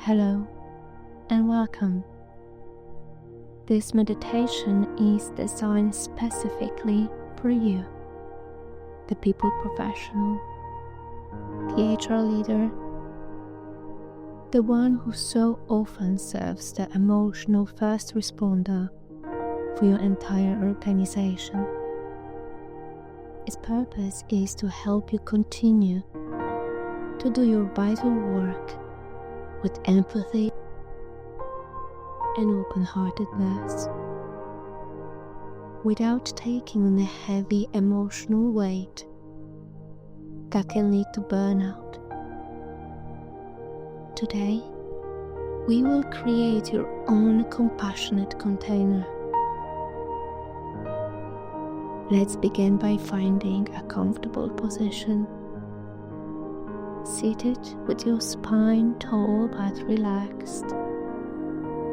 Hello and welcome. This meditation is designed specifically for you, the people professional, the HR leader, the one who so often serves the emotional first responder for your entire organization. Its purpose is to help you continue to do your vital work with empathy and open-heartedness, without taking on a heavy emotional weight that can lead to burnout. Today, we will create your own compassionate container. Let's begin by finding a comfortable position. Seated with your spine tall but relaxed,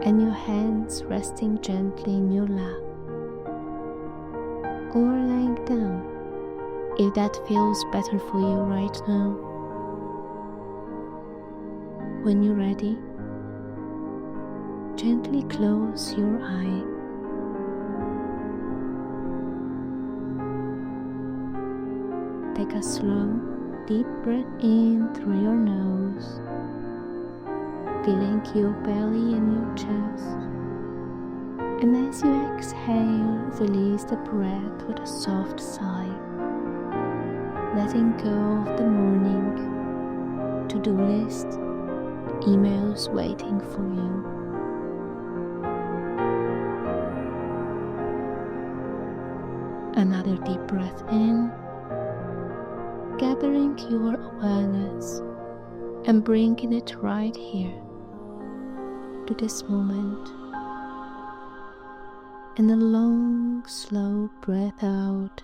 and your hands resting gently in your lap, or lying down if that feels better for you right now. When you're ready, gently close your eye. Take a slow, deep breath in through your nose, filling your belly and your chest. And as you exhale, release the breath with a soft sigh, letting go of the morning to-do list, emails waiting for you. Another deep breath in, gathering your awareness and bringing it right here to this moment. And a long, slow breath out,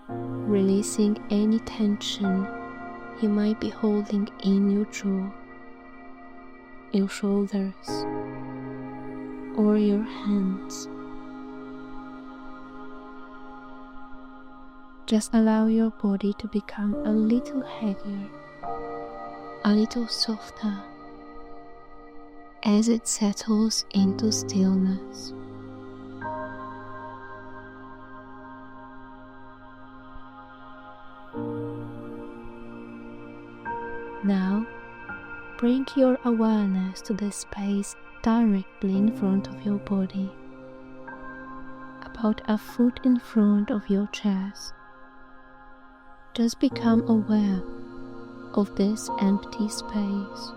releasing any tension you might be holding in your jaw, your shoulders, or your hands. Just allow your body to become a little heavier, a little softer, as it settles into stillness. Now, bring your awareness to the space directly in front of your body, about a foot in front of your chest. Just become aware of this empty space.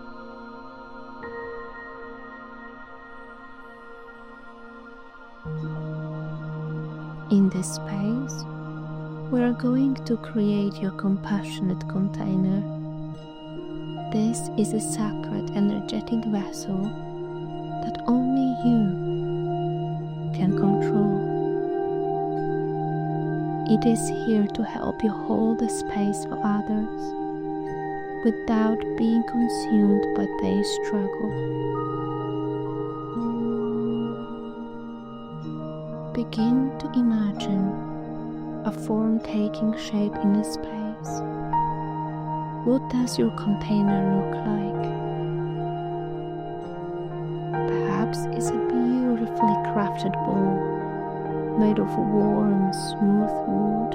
In this space, we are going to create your compassionate container. This is a sacred energetic vessel that only you can control. It is here to help you hold the space for others without being consumed by their struggle. Begin to imagine a form taking shape in the space. What does your container look like? Perhaps it's a beautifully crafted bowl made of warm, smooth wood.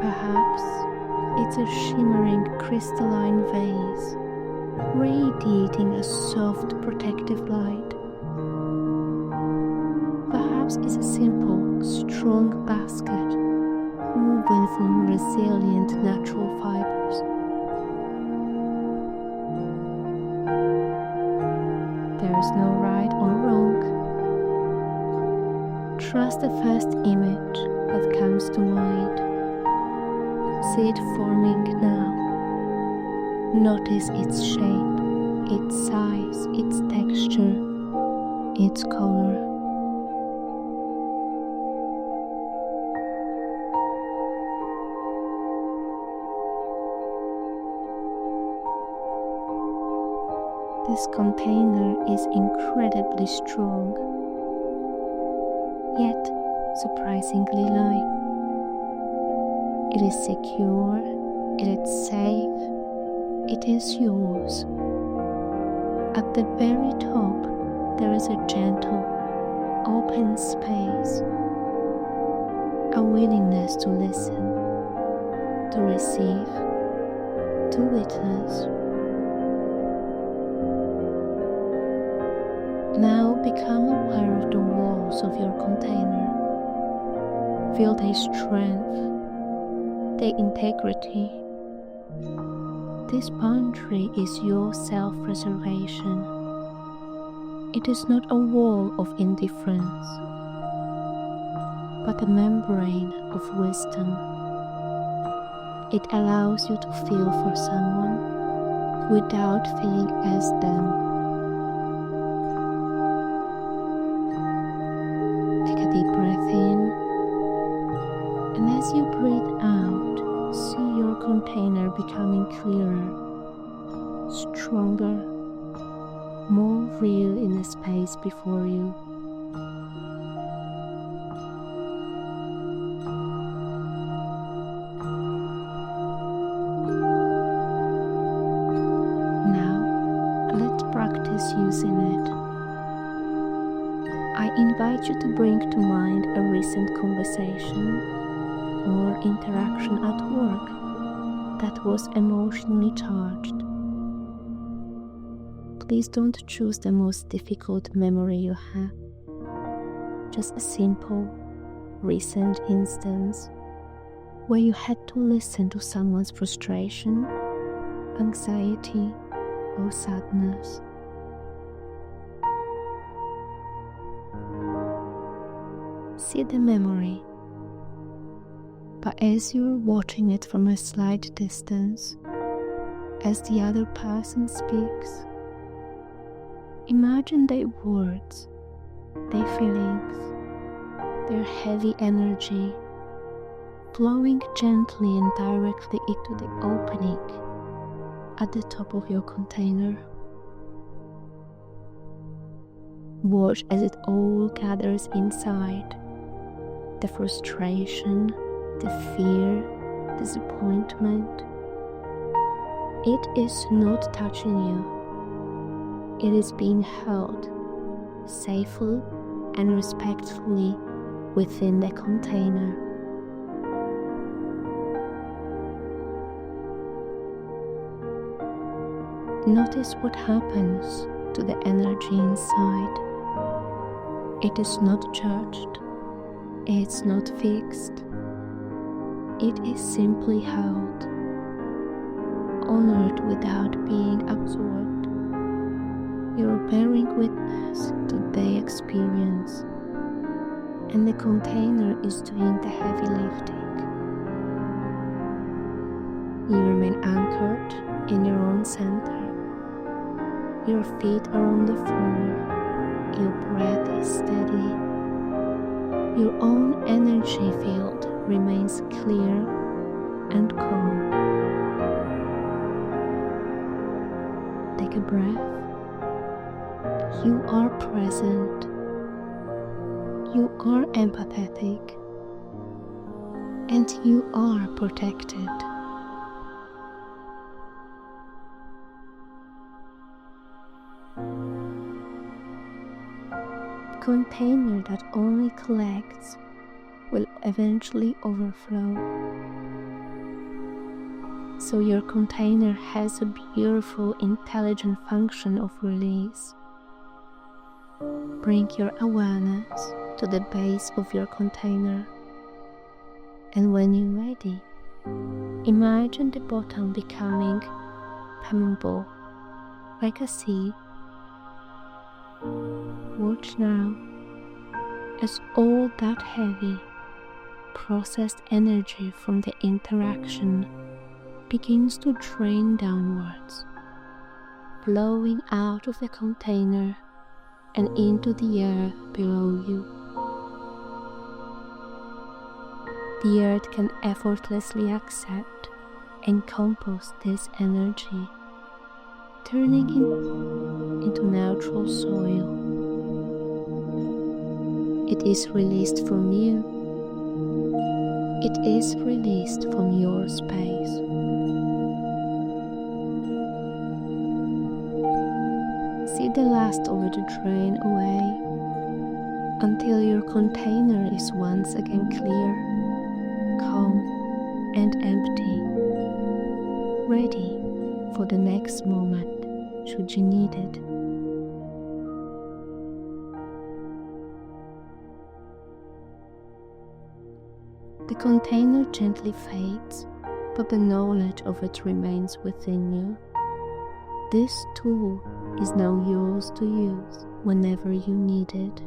Perhaps it's a shimmering crystalline vase, radiating a soft, protective light. Perhaps it's a simple, strong basket, woven from resilient natural fibers. There is no right or wrong. Trust the first image that comes to mind. See it forming now. Notice its shape, its size, its texture, its color. This container is incredibly strong, yet surprisingly light. It is secure, it is safe, it is yours, At the very top, there is a gentle, open space, a willingness to listen, to receive, to witness. Now become aware of the walls of your container. Feel their strength, their integrity. This boundary is your self-preservation. It is not a wall of indifference, but a membrane of wisdom. It allows you to feel for someone without feeling as them. Take a deep breath in, and as you breathe out, see your container becoming clearer, stronger, more real in the space before you. Now, let's practice using it. I invite you to bring to mind a recent conversation or interaction at work that was emotionally charged. Please don't choose the most difficult memory you have. Just a simple, recent instance where you had to listen to someone's frustration, anxiety, or sadness. See the memory, but as you're watching it from a slight distance, as the other person speaks, imagine their words, their feelings, their heavy energy flowing gently and directly into the opening at the top of your container. Watch as it all gathers inside. The frustration, the fear, disappointment. It is not touching you. It is being held safely and respectfully within the container. Notice what happens to the energy inside. It is not judged. It's not fixed. It is simply held, honored without being absorbed. You're bearing witness to their experience, and the container is doing the heavy lifting. You remain anchored in your own center. Your feet are on the floor. Your breath is steady. Your own energy field remains clear and calm. Take a breath. You are present. You are empathetic. And you are protected. Container that only collects will eventually overflow. So your container has a beautiful, intelligent function of release. Bring your awareness to the base of your container, and when you're ready, imagine the bottom becoming permeable, like a sea. Watch now as all that heavy, processed energy from the interaction begins to drain downwards, flowing out of the container and into the earth below you. The earth can effortlessly accept and compost this energy, turning it into natural soil. It is released from you. It is released from your space. See the last of it drain away until your container is once again clear, calm, and empty, ready for the next moment should you need it. The container gently fades, but the knowledge of it remains within you. This tool is now yours to use whenever you need it.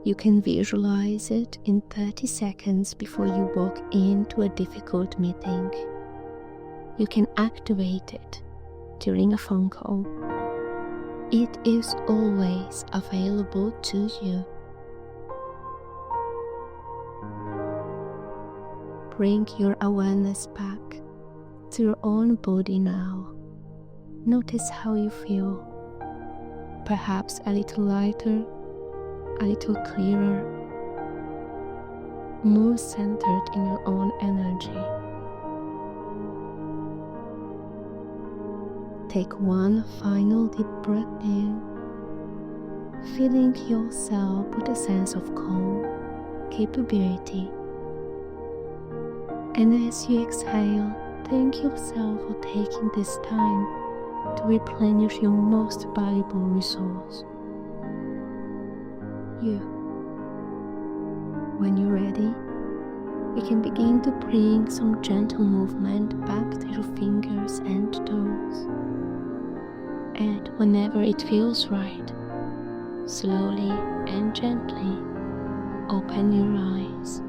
You can visualize it in 30 seconds before you walk into a difficult meeting. You can activate it during a phone call. It is always available to you. Bring your awareness back to your own body now. Notice how you feel. Perhaps a little lighter, a little clearer, more centered in your own energy. Take one final deep breath in, filling yourself with a sense of calm, capability. And as you exhale, thank yourself for taking this time to replenish your most valuable resource, you. When you're ready, you can begin to bring some gentle movement back to your fingers and toes. And whenever it feels right, slowly and gently open your eyes.